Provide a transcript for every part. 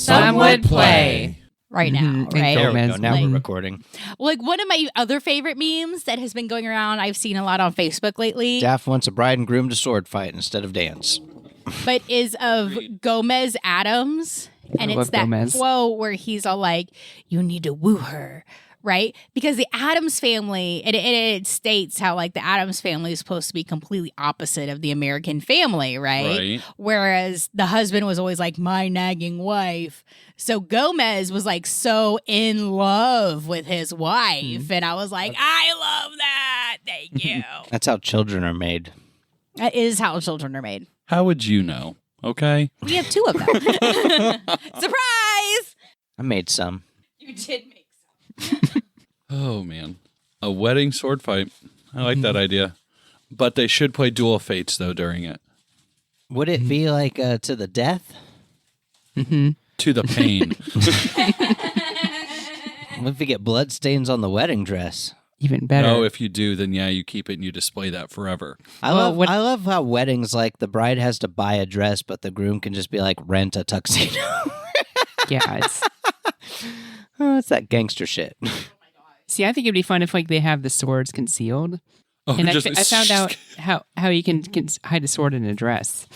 Some would play. Right now, right? There we go. Now Like- we're recording. Like one of my other favorite memes that has been going around, I've seen a lot on Facebook lately, Daft wants a bride and groom to sword fight instead of dance. but is of Gomez Adams. And I it's love that Gomez. quote where he's all like, you need to woo her, right? Because the Adams family, it states how like the Adams family is supposed to be completely opposite of the American family, right? Whereas the husband was always like, my nagging wife. So Gomez was like so in love with his wife. And I was like, I love that. Thank you. That's how children are made. That is how children are made. How would you know? Okay. We have 2 of them. Surprise! I made some. You did make some. Oh, man. A wedding sword fight. I like that idea. But they should play Duel of Fates, though, during it. Would it be like to the death? To the pain. What if we get bloodstains on the wedding dress? Even better. No, if you do, then yeah, you keep it and you display that forever. I love how weddings, like the bride has to buy a dress, but the groom can just be like, rent a tuxedo. Yeah. It's that gangster shit. See, I think it'd be fun if like they have the swords concealed. Oh, And I found out how you can hide a sword in a dress.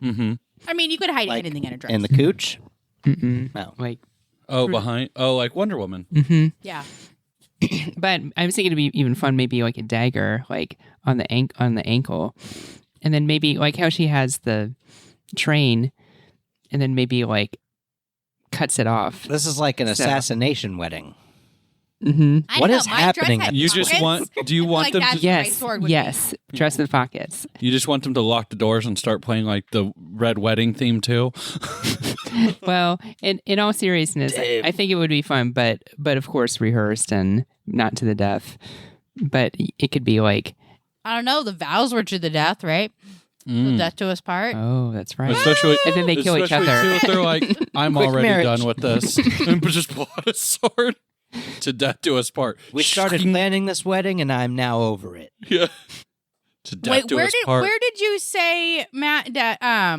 Mm-hmm. I mean, you could hide Like, anything in a dress. In the cooch? Mm-mm. No. Like, Oh, behind. Oh, like Wonder Woman. Yeah. but I was thinking it'd be even fun, maybe like a dagger, like on the ankle, and then maybe like how she has the train, and then maybe like cuts it off. This is like an assassination wedding. Mm-hmm. I What know, is my dress happening? had You just pockets. want. Do you want Like them that's to? what my Yes, sword would yes. Dress in pockets. You just want them to lock the doors and start playing like the Red Wedding theme too. Well, in all seriousness, I think it would be fun, but of course rehearsed and not to the death. But it could be like, I don't know. The vows were to the death, right? The death to us part. oh, that's right. Especially, And then they kill each especially, other. too, if they're like, I'm Quick already marriage. done with this, and just pull out a sword to death do us part. We started planning this wedding, and I'm now over it. Yeah. To death Wait, do where us did part. where did you say, Matt, that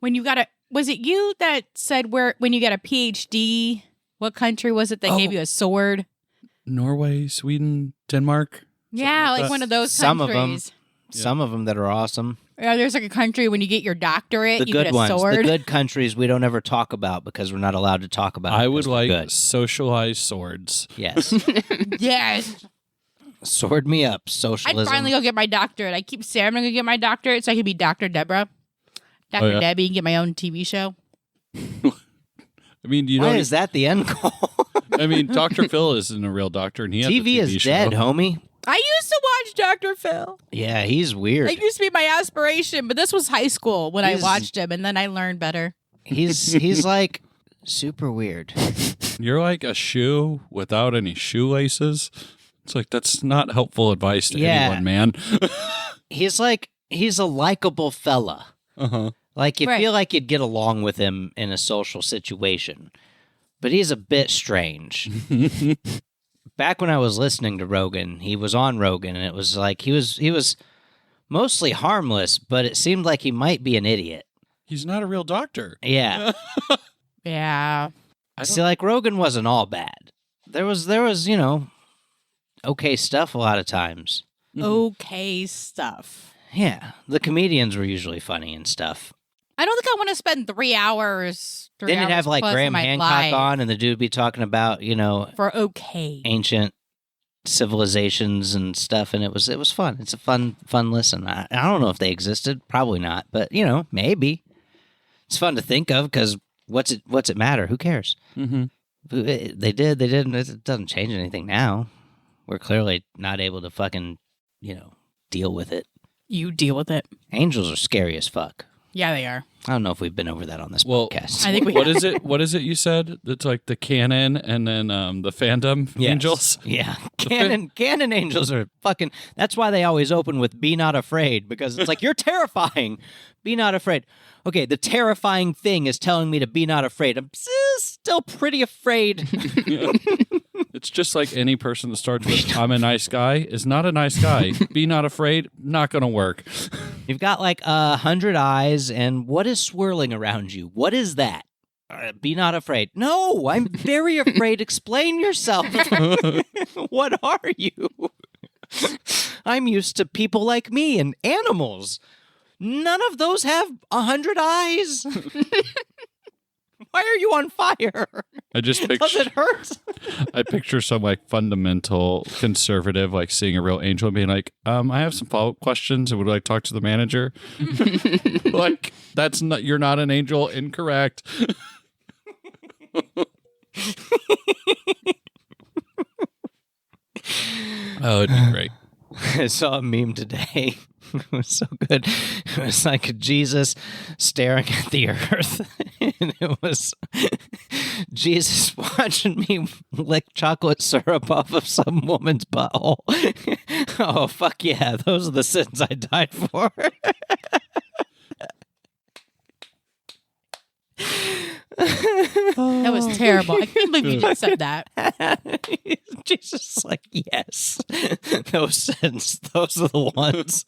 when you got a was it you that said when you got a PhD, what country was it that gave you a sword? Norway, Sweden, Denmark. Yeah, like like that. one of those Some of 'em. countries. Some of them that are awesome. Yeah, there's like a country when you get your doctorate, The you good get a ones. sword. The good countries we don't ever talk about because we're not allowed to talk about it. I would because we're like good. socialized swords. Yes. Yes. Sword me up, I'd socialism. finally go get my doctorate. I keep saying I'm going to get my doctorate so I could be Dr. Deborah. Dr. yeah. Debbie and get my own TV show. I mean, you Why know, is that the end goal? I mean, Dr. Phil isn't a real doctor, and he has a TV is show. dead, homie. I used to watch Dr. Phil. Yeah, he's weird. That used to be my aspiration, but this was high school when He's- I watched him, and then I learned better. He's like super weird. You're like a shoe without any shoelaces. It's like that's not helpful advice to Yeah. anyone, man. He's a likable fella. Uh-huh. Like you Right. feel like you'd get along with him in a social situation. But he's a bit strange. Back when I was listening to Rogan, he was on Rogan, and it was like he was mostly harmless, but it seemed like he might be an idiot. He's not a real doctor. Yeah. Yeah. See, like Rogan wasn't all bad. There was, okay stuff a lot of times. Okay stuff. Yeah. The comedians were usually funny and stuff. I don't think I want to spend 3 hours. Then you'd have like plus of Graham my Hancock life on, and the dude would be talking about, for okay. ancient civilizations and stuff, and it was fun. It's a fun listen. I don't know if they existed, probably not, but maybe. It's fun to think of because what's it matter? Who cares? Mm-hmm. They did, they didn't. It doesn't change anything now. We're clearly not able to fucking, deal with it. You deal with it. Angels are scary as fuck. Yeah, they are. I don't know if we've been over that on this Well, podcast. I think we What is it? What is it you said? It's like the canon and then the fandom Yes. angels. Yeah. Canon angels are fucking. That's why they always open with "Be not afraid," because it's like, you're terrifying. Be not afraid. Okay, the terrifying thing is telling me to be not afraid. I'm still pretty afraid. Yeah. It's just like any person that starts with "I'm a nice guy" is not a nice guy. Be not afraid. Not gonna work. You've got like 100 eyes, and what is swirling around you? What is that? Be not afraid. No, I'm very afraid. Explain yourself. What are you? I'm used to people like me and animals. None of those have 100 eyes. Why are you on fire? I just picture. Does it hurt? I picture some like fundamental conservative like seeing a real angel and being like, I have some follow-up questions and would like talk to the manager. Like, that's not, you're not an angel. Incorrect. Oh, it'd be great. I saw a meme today. It was so good. It was like Jesus staring at the earth. And it was Jesus watching me lick chocolate syrup off of some woman's butthole. Oh, fuck yeah. Those are the sins I died for. That was terrible. I can't believe you just said that. Jesus is like, yes. Those sins, those are the ones.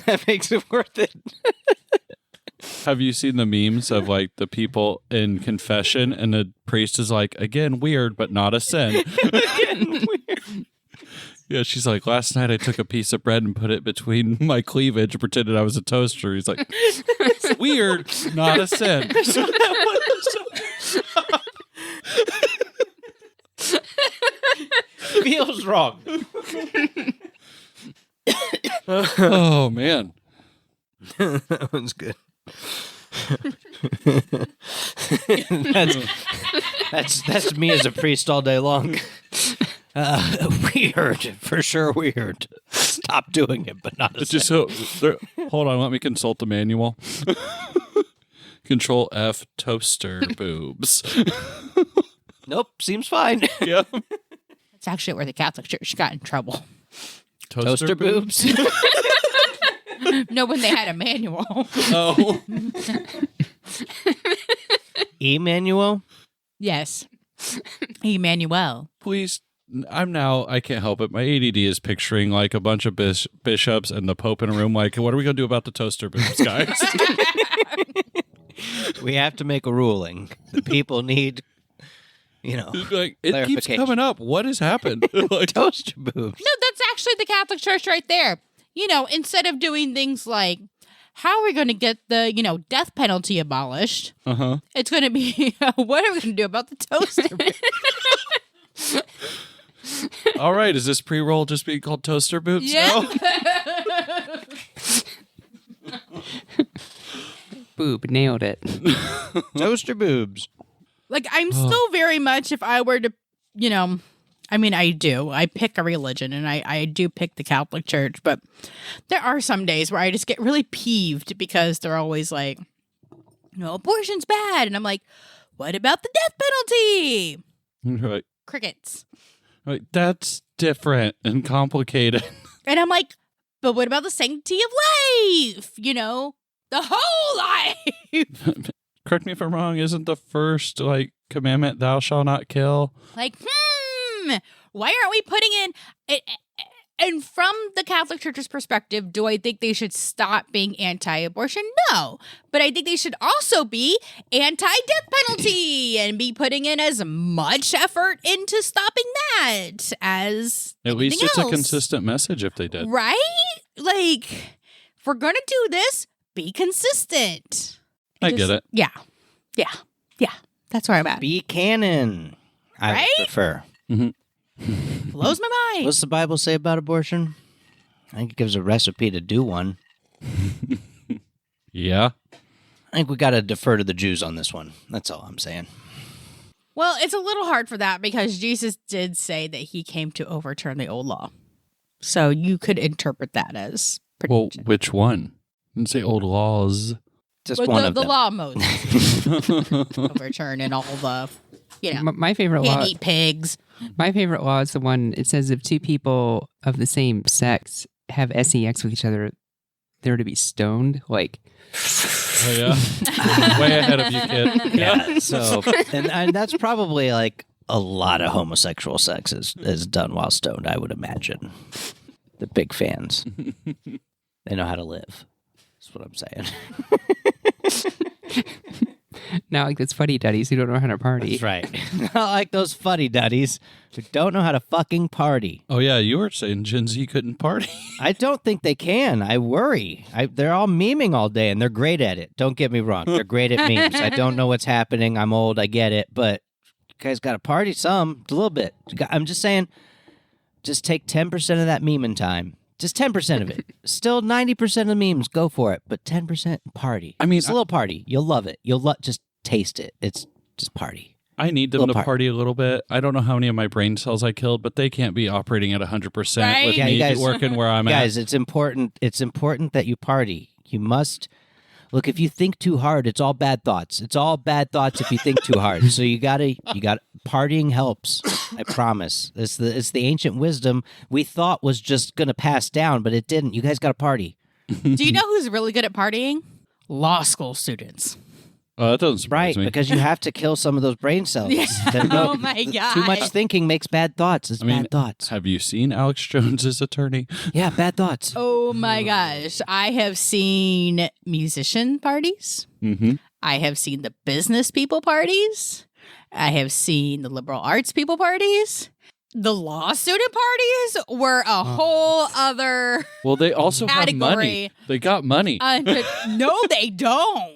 That makes it worth it. Have you seen the memes of like the people in confession and the priest is like, again, weird, but not a sin? Again, weird. Yeah, she's like, last night I took a piece of bread and put it between my cleavage and pretended I was a toaster. He's like, it's weird, not a sin. Feels wrong. Oh, man. That one's good. That's me as a priest all day long. Weird, for sure weird. Stop doing it, but not a It's just so, hold on, let me consult the manual. Control F, toaster boobs. Nope, seems fine. Yeah. It's actually where the Catholic Church got in trouble. Toaster boobs. No, when they had a manual. Oh. Emmanuel? Yes. Emmanuel. Please, I can't help it. My ADD is picturing like a bunch of bishops and the Pope in a room like, what are we going to do about the toaster boobs, guys? We have to make a ruling. The people need, Like, it keeps coming up. What has happened? Like, toaster boobs. No, that's actually the Catholic Church right there. Instead of doing things like, how are we going to get the, death penalty abolished? uh-huh. It's going to be, what are we going to do about the toaster? All right, is this pre-roll just being called toaster boobs Yeah. now? Boob, nailed it. Toaster boobs. Like, I'm still very much, if I were to, I do. I pick a religion, and I do pick the Catholic Church, but there are some days where I just get really peeved because they're always like, abortion's bad. And I'm like, what about the death penalty? Right. Crickets. Like, that's different and complicated. And I'm like, but what about the sanctity of life? The whole life. Correct me if I'm wrong, isn't the first, commandment, thou shalt not kill? Like, why aren't we putting in it? And from the Catholic Church's perspective, do I think they should stop being anti-abortion? No. But I think they should also be anti-death penalty and be putting in as much effort into stopping that as At least it's else. a consistent message if they did. Right? Like, if we're going to do this, be consistent. I get it. Yeah. That's where I'm at. Be canon. I Right? would prefer. Blows my mind. What's the Bible say about abortion? I think it gives a recipe to do one. Yeah. I think we got to defer to the Jews on this one. That's all I'm saying. Well, it's a little hard for that because Jesus did say that he came to overturn the old law. So you could interpret that as Well, prediction. which one? Didn't say old laws. Just But one the of them. law of Moses overturn and all the, My favorite law. can't eat pigs. My favorite law is the one. It says if two people of the same sex have sex with each other, they're to be stoned. Like, Oh, yeah. Way ahead of you, kid. Yeah. So, and that's probably like a lot of homosexual sex is done while stoned, I would imagine. The big fans. They know how to live. That's what I'm saying. Not like those fuddy-duddies who don't know how to party. That's right. Not like those fuddy-duddies who don't know how to fucking party. Oh, yeah, you were saying Gen Z couldn't party. I don't think they can. I worry. They're all memeing all day, and they're great at it. Don't get me wrong. They're great at memes. I don't know what's happening. I'm old. I get it. But you guys got to party some, a little bit. I'm just saying, just take 10% of that memeing time. Just 10% of it. Still 90% of the memes, go for it. But 10% party. I mean, it's a little party. You'll love it. Just taste it. It's just party. I need them to party a little bit. I don't know how many of my brain cells I killed, but they can't be operating at 100% Right? with Yeah, me you guys- working where I'm at. Guys, it's important. It's important that you party. You must look. If you think too hard, it's all bad thoughts. It's all bad thoughts if you think too hard. So you gotta partying helps. I promise. It's the ancient wisdom we thought was just gonna pass down, but it didn't. You guys gotta party. Do you know who's really good at partying? Law school students. Oh, that doesn't surprise Right, me. because you have to kill some of those brain cells. Yeah. That go- Oh my Too much God. thinking makes bad thoughts. It's bad thoughts. Have you seen Alex Jones's attorney? Yeah, bad thoughts. Oh my gosh. I have seen musician parties. Mm-hmm. I have seen the business people parties. I have seen the liberal arts people parties. The law student parties were a whole other Well, they also have category. money. They got money. No, they don't.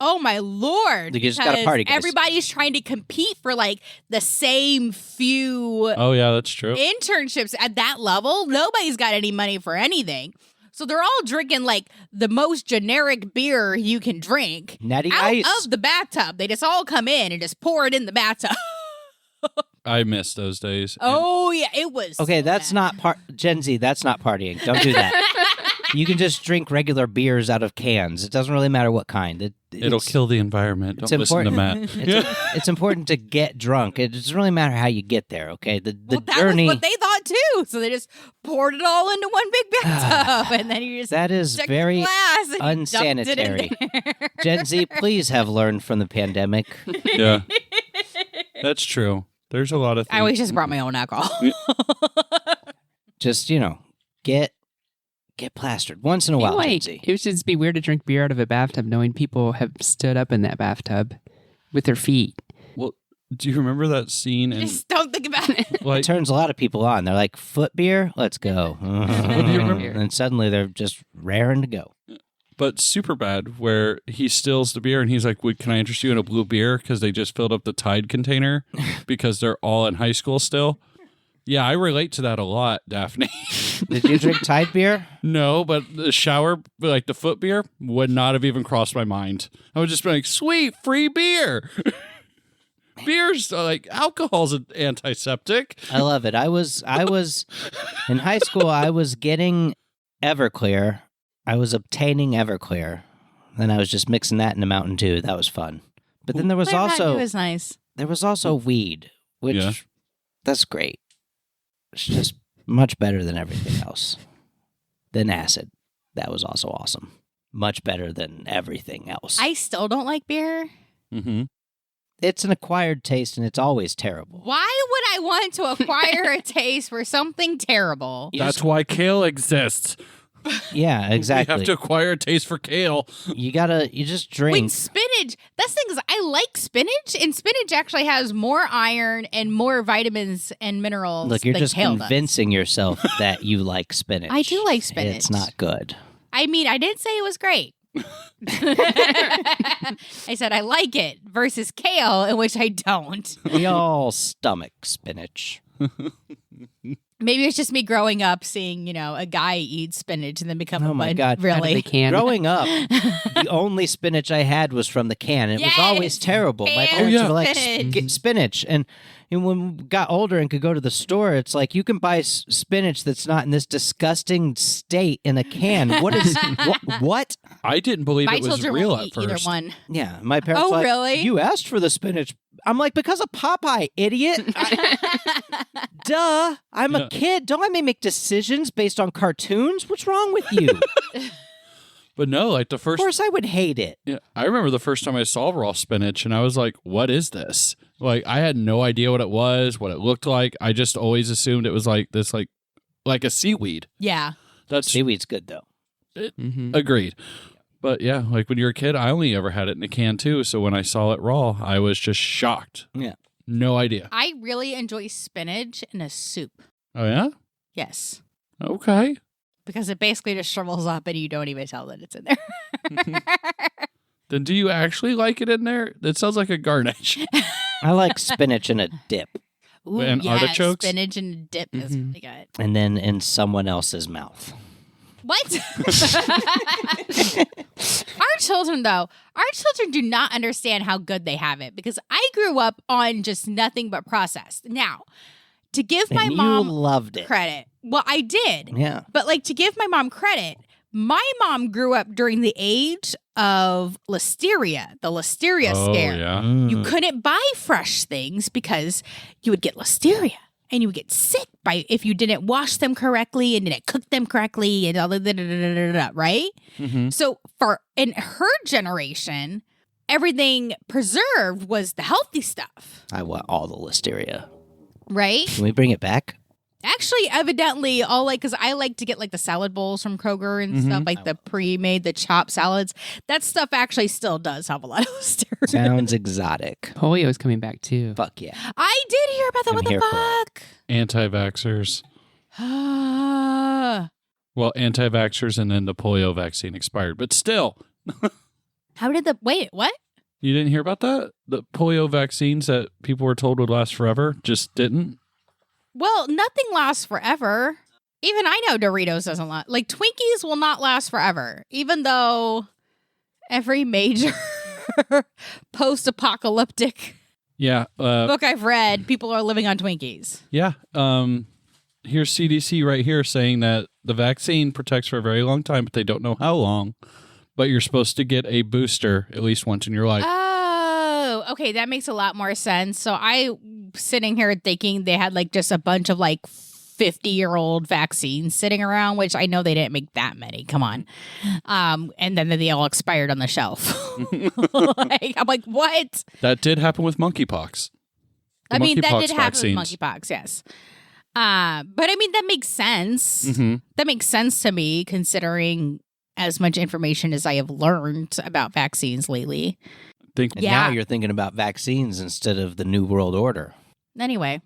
Oh my Lord. You just gotta because party, guys. Everybody's trying to compete for like the same few Oh, yeah, that's true. internships at that level. Nobody's got any money for anything. So they're all drinking like the most generic beer you can drink Natty out Ice. of the bathtub. They just all come in and just pour it in the bathtub. I miss those days. Oh yeah, it was. Okay, so that's bad. not Gen Z. That's not partying. Don't do that. You can just drink regular beers out of cans. It doesn't really matter what kind. It'll it's- kill the environment. it's Don't listen to important. Matt. It's important to get drunk. It doesn't really matter how you get there. Okay, the Well, that journey. was what they thought too. So they just poured it all into one big bathtub, and then you just that is took the very glass and dumped it in unsanitary. there. Gen Z, please have learned from the pandemic. Yeah. That's true. There's a lot of things. I always just brought my own alcohol. Just get plastered once in a I feel while. Gen like Z. it would just be weird to drink beer out of a bathtub knowing people have stood up in that bathtub with their feet. Well, do you remember that scene in Just don't think about it. It like turns a lot of people on. They're like, foot beer, let's go. do you remember? And suddenly they're just raring to go. but Superbad, where he stills the beer and he's like, "Can I interest you in a blue beer?" Because they just filled up the Tide container because they're all in high school still. Yeah, I relate to that a lot, Daphne. Did you drink Tide beer? No, but the shower, like the foot beer, would not have even crossed my mind. I would just be like, "Sweet, free beer." Beer's like alcohol's an antiseptic. I love it. I was in high school. I was getting Everclear. I was obtaining Everclear. Then I was just mixing that into Mountain Dew. That was fun. But then there was also It was nice. weed, which Yeah. that's great. It's just much better than everything else. Then acid. That was also awesome. Much better than everything else. I still don't like beer. Mm-hmm. It's an acquired taste, and it's always terrible. Why would I want to acquire a taste for something terrible? That's why kale exists. Yeah, exactly. You have to acquire a taste for kale. You just When drink. spinach, that's the thing is I like spinach, and spinach actually has more iron and more vitamins and minerals. Look, you're than just kale does. convincing yourself that you like spinach. I do like spinach. It's not good. I mean, I didn't say it was great. I said I like it versus kale, in which I don't. We all stomach spinach. Maybe it's just me growing up seeing, a guy eat spinach and then become Oh a my bud. God. Out of the Really? can. Growing up, the only spinach I had was from the can. And it was Yes! always terrible. My Canned parents yeah. were like, spinach. get spinach. And when we got older and could go to the store, it's like you can buy spinach that's not in this disgusting state in a can. What is what? I didn't believe My it was children real won't at eat either first. one. Yeah, my parents Oh, were like, really? You asked for the spinach. I'm like, because of Popeye, idiot. Duh. I'm Yeah. a kid. Don't let me make decisions based on cartoons. What's wrong with you? But no, like the Of first. course I would hate it. Yeah, I remember the first time I saw raw spinach, and I was like, "What is this?" Like, I had no idea what it was, what it looked like. I just always assumed it was like this, like a seaweed. Yeah. That's Seaweed's good though. Mm-hmm. agreed. But yeah, like when you're a kid, I only ever had it in a can too. So when I saw it raw, I was just shocked. Yeah. No idea. I really enjoy spinach in a soup. Oh, yeah? Yes. Okay. Because it basically just shrivels up and you don't even tell that it's in there. Then do you actually like it in there? That sounds like a garnish. I like spinach in a dip. Ooh, And yeah, artichokes? spinach and a dip is really good. And then in someone else's mouth. What? Our children do not understand how good they have it because I grew up on just nothing but processed. Now, to give my And mom you loved it. credit, well, I did. Yeah. But like to give my mom credit, my mom grew up during the age of listeria, the listeria scare. Yeah. You couldn't buy fresh things because you would get listeria and you would get sick if you didn't wash them correctly and didn't cook them correctly and all the right? Mm-hmm. So in her generation, everything preserved was the healthy stuff, I want all the listeria. right? Can we bring it back? Actually, evidently, because I like to get like the salad bowls from Kroger and stuff, like the pre-made, the chopped salads. That stuff actually still does have a lot of listeria. Sounds exotic. Polio is coming back too. Fuck yeah. I did hear about that. I'm What here the for fuck? Anti-vaxxers. How Well, anti-vaxxers and then the polio vaccine expired. But still, did what? you didn't hear about that? The polio vaccines that people were told would last forever just didn't? Well, nothing lasts forever. Even I know Doritos doesn't last. Like Twinkies will not last forever, even though every major post-apocalyptic Yeah. book I've read, people are living on Twinkies. Yeah. Here's CDC right here saying that the vaccine protects for a very long time, but they don't know how long. But you're supposed to get a booster at least once in your life. Oh, okay. That makes a lot more sense. So I sitting here thinking they had like just a bunch of like 50-year-old vaccines sitting around, which I know they didn't make that many. Come on. And then they all expired on the shelf. I'm like, what? That did happen with monkeypox. That did happen vaccines. with monkeypox, yes. But I mean, that makes sense. Mm-hmm. That makes sense to me considering as much information as I have learned about vaccines lately. And Yeah. now you're thinking about vaccines instead of the New World Order. Anyway,